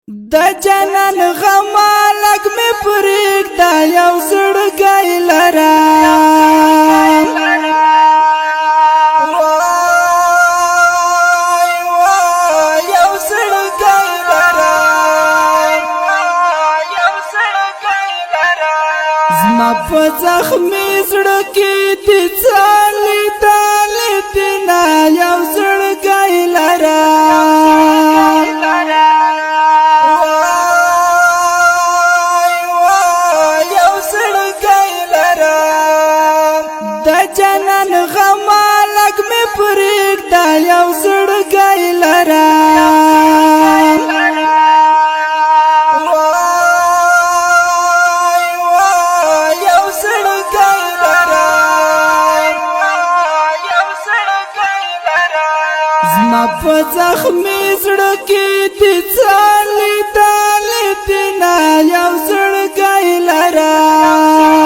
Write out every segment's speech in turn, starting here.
د جنان غمالک می پریک دا یو زړګی لرم یو زړګی لرم زما په زخمي زړه کې دې څالي تالي دینا یو زړګی لرم جنان غمالک می پریک دا یو زړګی لرم یو زړګی لرم زما په زخمي زړه کې دې څالي تالي دینا یو زړګی لرم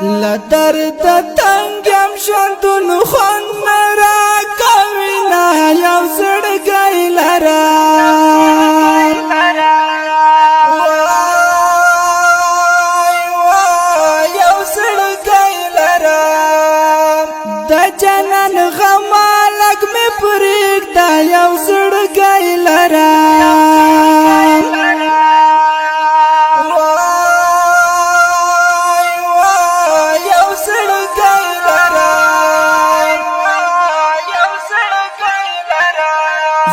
لدرد تنگم شندون خون مرا کوینا یو زړګی لرم یو زړګی لرم د جنان غمالک می پریک دا یو زړګی لرم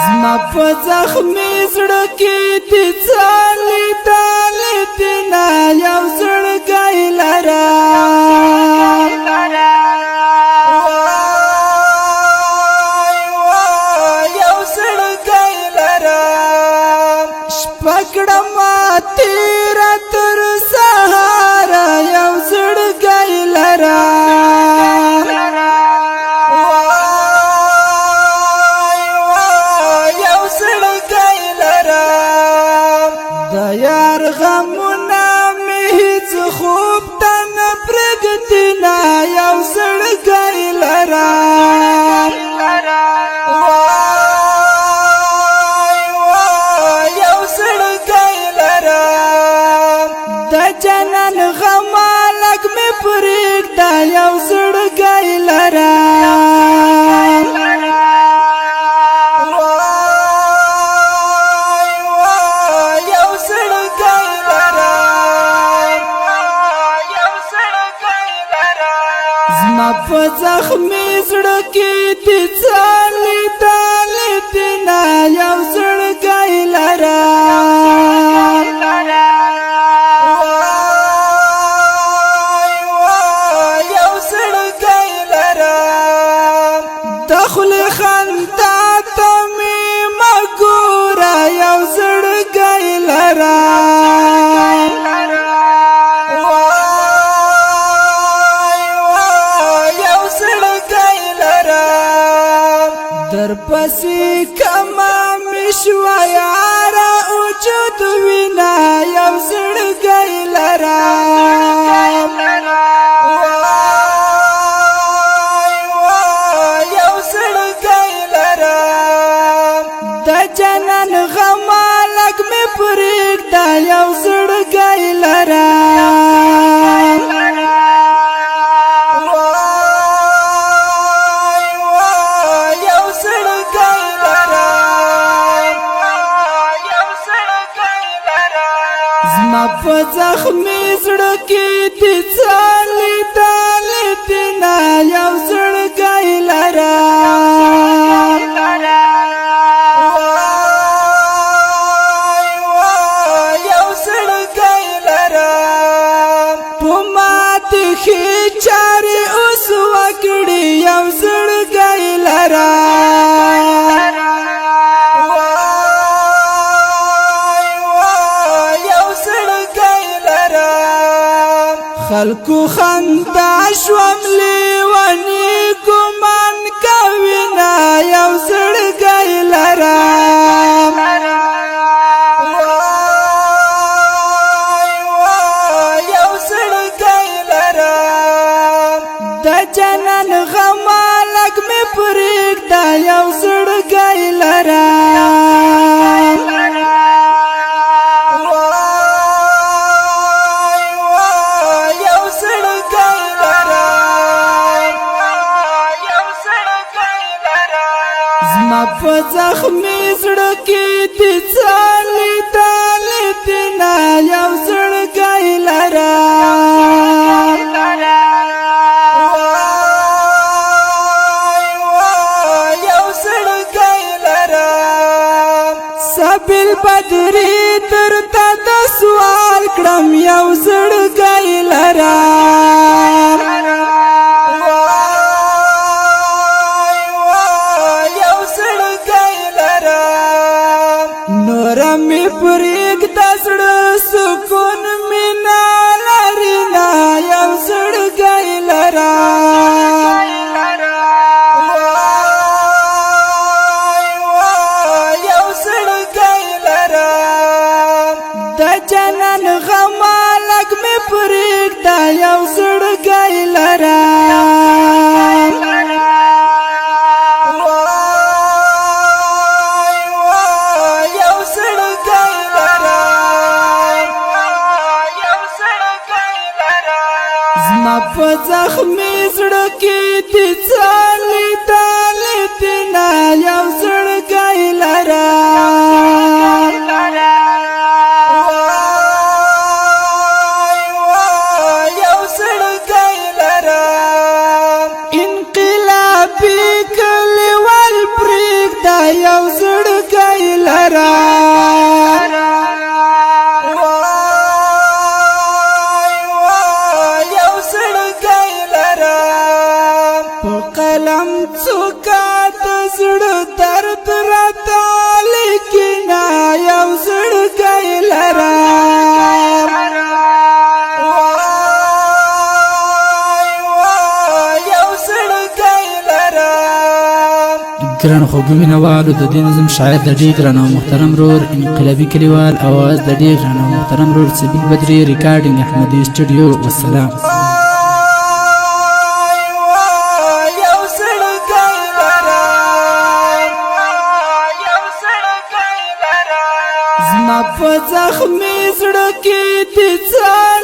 زما په زخمي زړه کې دې څالي تالي دینا یو زړګی لرم یو زړګی لرم شپه کړم تیره تر سهاره یو زړګی لرم د یار غمونه مې هیڅ خوب ته نه پرېږدينا یو زړګی لرم یو زړګی لرم د جنان غمالک مې پرېږده یو زړګی لرم زما په زخمي زړه کې دې څالي تالي دینا یو زړګی لرم یو زړګی لرم د خولې خندا ته مې مه ګوره یو زړګی لرم در پسې کما مشوا یارا اوجود وینا یو زړګی لرم یو زړګی لرم د جنان غمالک مې پرېږده یو زړګی لرم زما په زخمي زړه کې دې څالي تالي دینا یو زړګی لرم یو زړګی لرم په ماته کې چارې اوس وکړې یو زړګی لرم خلکو خندا شوم لیونی ګمان کوي نا یو زړګی لرم یو زړګی لرم د جنان غم لګ مې پرېږده یو زړګی لرم زما په زخمي زړه کې دې څالې تالې تینا یو زړګی لرم یو زړګی لرم سبیل بدري درته د سوال کړم یو زړګی لرم نورمی پرېږده زړه سکون مینا لري نا یو زړګی لرم یو زړګی لرم د جنان غم لګ مې پرېږده یو زړګی لرم زما په زخمي زړه کې دې څالې تالې تینا یو زړګی لرم یو زړګی لرم انقلابي کلیوال پرېږده یو زړګی لرم قلم څوکا د زړه درد راته لیکنا یو زړګی لرم یو زړګی لرم ګران خوږو مینوالو د دې نظم شاعر د ډېر ګران او محترم رور انقلابي کلیوال اواز د ډېر ګران او محترم رور سبیل بدري ریکارډینګ احمدي سټوډیو والسلام زما په زخمي زړه کې دې څالې